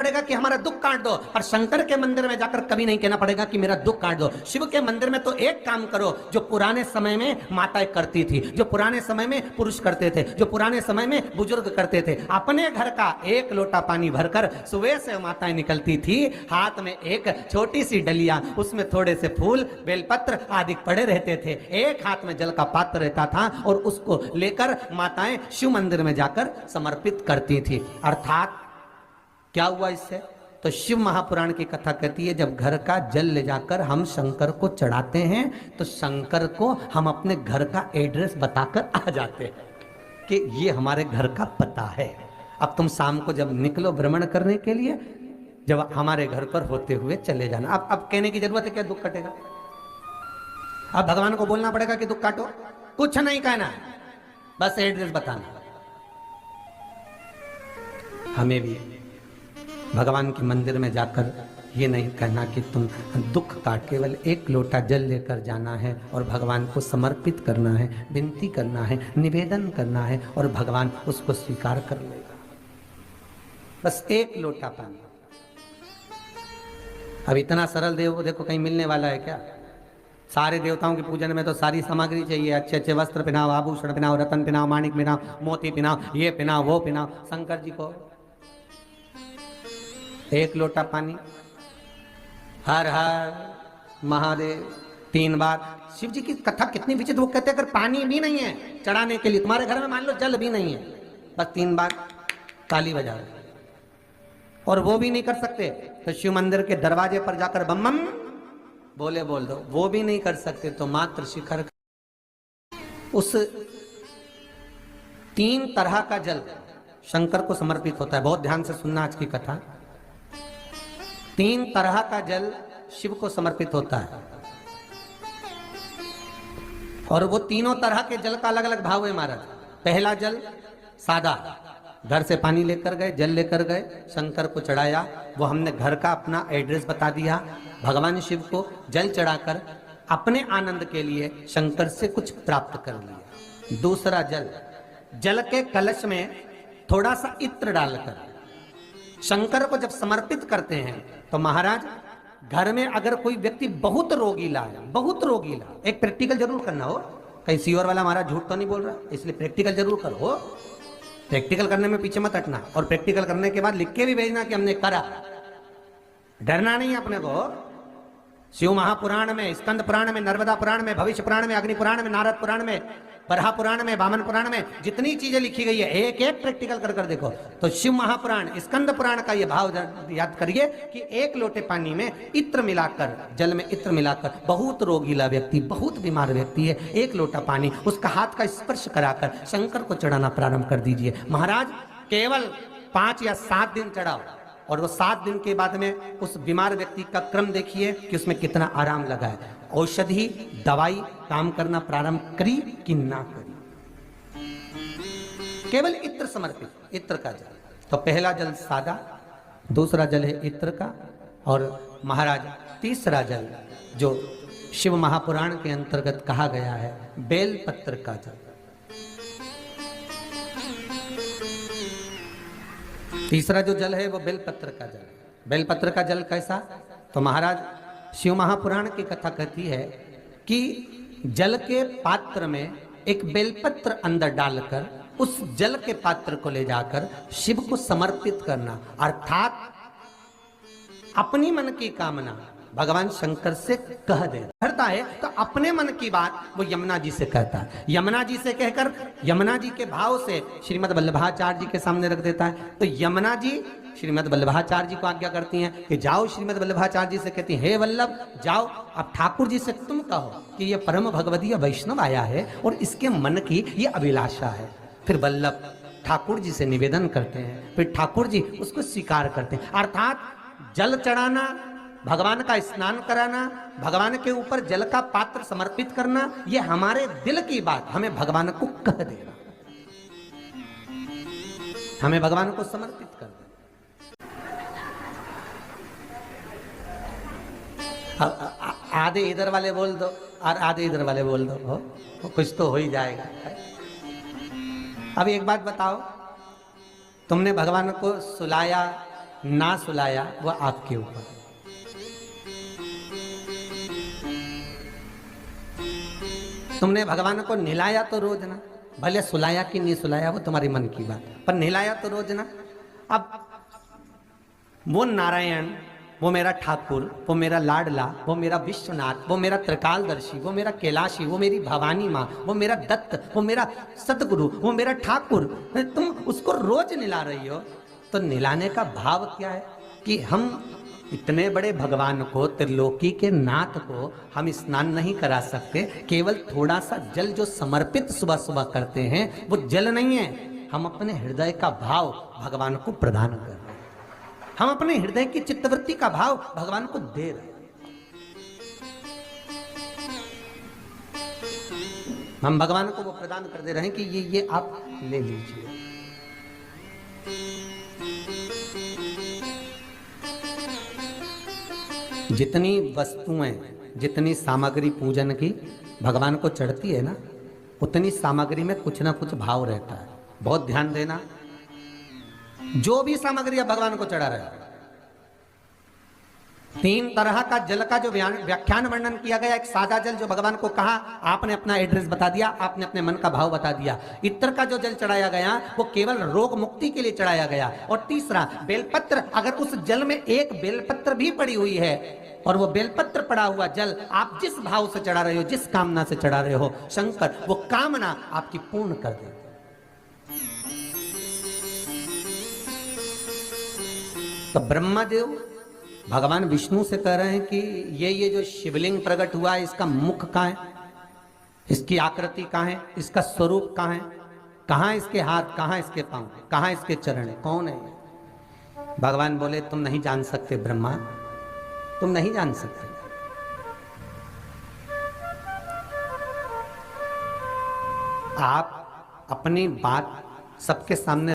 पड़ेगा कि हमारा दुख काट दो, और शंकर के मंदिर में जाकर कभी नहीं कहना पड़ेगा कि मेरा दुख काट दो। शिव के मंदिर में तो एक काम करो जो पुराने समय में माताएं करती थी, जो पुराने समय में पुरुष करते थे, जो पुराने समय में बुजुर्ग करते थे। अपने घर का एक लोटा पानी भरकर सुबह से माताएं निकलती थी, हाथ में एक छोटी सी डलिया, उसमें थोड़े से फूल बेलपत्र आदि पड़े रहते थे, एक हाथ में जल का पात्र रहता था और उसको लेकर माताएं शिव मंदिर में जाकर समर्पित करती थी। अर्थात क्या हुआ इससे? तो शिव महापुराण की कथा कहती है जब घर का जल ले जाकर हम शंकर को चढ़ाते हैं तो शंकर को हम अपने घर का एड्रेस बताकर आ जाते हैं कि ये हमारे घर का पता है। अब तुम शाम को जब निकलो भ्रमण करने के लिए, जब हमारे घर पर होते हुए चले जाना। अब कहने की जरूरत है क्या दुख कटेगा? अब भगवान को बोलना पड़ेगा कि दुख काटो? कुछ नहीं कहना, बस एड्रेस बताना। हमें भी भगवान के मंदिर में जाकर ये नहीं कहना कि तुम दुख का केवल एक लोटा जल लेकर जाना है और भगवान को समर्पित करना है, विनती करना है, निवेदन करना है और भगवान उसको स्वीकार कर लेगा। बस एक लोटा पानी। अब इतना सरल देव देखो कहीं मिलने वाला है क्या? सारे देवताओं के पूजन में तो सारी सामग्री चाहिए, अच्छे अच्छे वस्त्र पहनाओ, आभूषण पहनाओ, रतन पहनाओ, माणिक पहनाओ, मोती पहनाओ, ये पहनाओ, वो पहनाओ। शंकर जी को एक लोटा पानी, हर हर महादेव 3 बार। शिव जी की कथा कितनी विचित्र, वो कहते हैं अगर पानी भी नहीं है चढ़ाने के लिए, तुम्हारे घर में मान लो जल भी नहीं है, बस 3 बार ताली बजा दो। और वो भी नहीं कर सकते तो शिव मंदिर के दरवाजे पर जाकर बम बम बोले बोल दो। वो भी नहीं कर सकते तो मात्र शिखर उस 3 तरह का जल शंकर को समर्पित होता है। बहुत ध्यान से सुनना आज की कथा। 3 तरह का जल शिव को समर्पित होता है और वो तीनों तरह के जल का अलग अलग भाव है महाराज। पहला जल सादा, घर से पानी लेकर गए, जल लेकर गए, शंकर को चढ़ाया, वो हमने घर का अपना एड्रेस बता दिया, भगवान शिव को जल चढ़ाकर अपने आनंद के लिए शंकर से कुछ प्राप्त कर लिया। दूसरा जल, जल के कलश में थोड़ा सा इत्र डालकर शंकर को जब समर्पित करते हैं तो महाराज घर में अगर कोई व्यक्ति बहुत रोगीला है, बहुत रोगीला, एक प्रैक्टिकल जरूर करना हो, कहीं सीवर वाला महाराज झूठ तो नहीं बोल रहा, इसलिए प्रैक्टिकल जरूर करो। प्रैक्टिकल करने में पीछे मत हटना और प्रैक्टिकल करने के बाद लिख के भी भेजना कि हमने करा। डरना नहीं अपने को। शिव महापुराण में, स्कंद पुराण में, नर्मदा पुराण में, भविष्य पुराण में, अग्नि पुराण में, नारद पुराण में, बरहा पुराण में, वामन पुराण में जितनी चीजें लिखी गई है एक एक प्रैक्टिकल कर कर देखो। तो शिव महापुराण, स्कंद पुराण का ये भाव याद करिए कि एक लोटे पानी में इत्र मिलाकर, जल में इत्र मिलाकर, बहुत रोगीला व्यक्ति, बहुत बीमार व्यक्ति है, एक लोटा पानी उसका हाथ का स्पर्श कराकर शंकर को चढ़ाना प्रारंभ कर दीजिए। महाराज केवल 5 या 7 दिन चढ़ाओ और वो 7 दिन के बाद में उस बीमार व्यक्ति का क्रम देखिए कि उसमें कितना आराम लगा है। औषधि दवाई काम करना प्रारंभ करी कि ना करी। केवल इत्र समर्पित, इत्र का जल। तो पहला जल सादा, दूसरा जल है इत्र का, और महाराज तीसरा जल जो शिव महापुराण के अंतर्गत कहा गया है बेलपत्र का जल। तीसरा जो जल है वो बेलपत्र का जल। बेलपत्र का जल कैसा? तो महाराज शिव महापुराण की कथा कहती है कि जल के पात्र में एक बेलपत्र अंदर डालकर उस जल के पात्र को ले जाकर शिव को समर्पित करना, अर्थात अपनी मन की कामना भगवान शंकर से कह दे। करता है तो अपने मन की बात वो यमुना जी से कहता है, यमुना जी से कहकर यमुना जी के भाव से श्रीमद् वल्लभाचार्य जी के सामने रख देता है। तो यमुना जी श्रीमद् वल्लभाचार्य जी को आज्ञा करती हैं कि जाओ, श्रीमद् वल्लभाचार्य जी से कहती हैं हे वल्लभ जाओ, अब ठाकुर जी से तुम कहो कि ये परम भगवदीय वैष्णव आया है और इसके मन की ये अभिलाषा है। फिर वल्लभ ठाकुर जी से निवेदन करते हैं, फिर ठाकुर जी उसको स्वीकार करते हैं। अर्थात जल चढ़ाना, भगवान का स्नान कराना, भगवान के ऊपर जल का पात्र समर्पित करना, ये हमारे दिल की बात हमें भगवान को कह देना, हमें भगवान को समर्पित कर देना। आधे इधर वाले बोल दो और आधे इधर वाले बोल दो, हो कुछ तो हो ही जाएगा। अब एक बात बताओ, तुमने भगवान को सुलाया, ना सुलाया वह आपके ऊपर। तुमने भगवान को नहलाया तो रोज ना, भले सुलाया कि नहीं सुलाया वो तुम्हारी मन की बात, पर नहलाया तो रोज ना। अब वो नारायण, वो मेरा ठाकुर, वो मेरा लाडला, वो मेरा विश्वनाथ, वो मेरा त्रिकालदर्शी, वो मेरा कैलाशी, वो मेरी भवानी माँ, वो मेरा दत्त, वो मेरा सतगुरु, वो मेरा ठाकुर, तुम उसको रोज नहला रही हो, तो नहलाने का भाव क्या है कि हम इतने बड़े भगवान को, त्रिलोकी के नाथ को हम स्नान नहीं करा सकते? केवल थोड़ा सा जल जो समर्पित सुबह सुबह करते हैं वो जल नहीं है, हम अपने हृदय का भाव भगवान को प्रदान कर रहे हैं, हम अपने हृदय की चित्तवृत्ति का भाव भगवान को दे रहे हैं। हम भगवान को वो प्रदान कर दे रहे हैं कि ये आप ले लीजिए। जितनी वस्तुएं, जितनी सामग्री पूजन की भगवान को चढ़ती है ना, उतनी सामग्री में कुछ ना कुछ भाव रहता है। बहुत ध्यान देना, जो भी सामग्री आप भगवान को चढ़ा रहे हो, 3 तरह का जल का जो व्याख्यान वर्णन किया गया। एक सादा जल जो भगवान को कहा, आपने अपना एड्रेस बता दिया, आपने अपने मन का भाव बता दिया। इत्र का जो जल चढ़ाया गया वो केवल रोग मुक्ति के लिए चढ़ाया गया। और तीसरा बेलपत्र, अगर उस जल में एक बेलपत्र भी पड़ी हुई है और वो बेलपत्र पड़ा हुआ जल आप जिस भाव से चढ़ा रहे हो, जिस कामना से चढ़ा रहे हो, शंकर वो कामना आपकी पूर्ण कर दे। तो ब्रह्मदेव भगवान विष्णु से कह रहे हैं कि ये जो शिवलिंग प्रकट हुआ है, इसका मुख कहाँ है, इसकी आकृति कहाँ है, इसका स्वरूप कहाँ है, कहाँ इसके हाथ, कहाँ इसके पांव, कहाँ इसके चरण, कौन है? भगवान बोले तुम नहीं जान सकते ब्रह्मा, तुम नहीं जान सकते। आप अपनी बात सबके सामने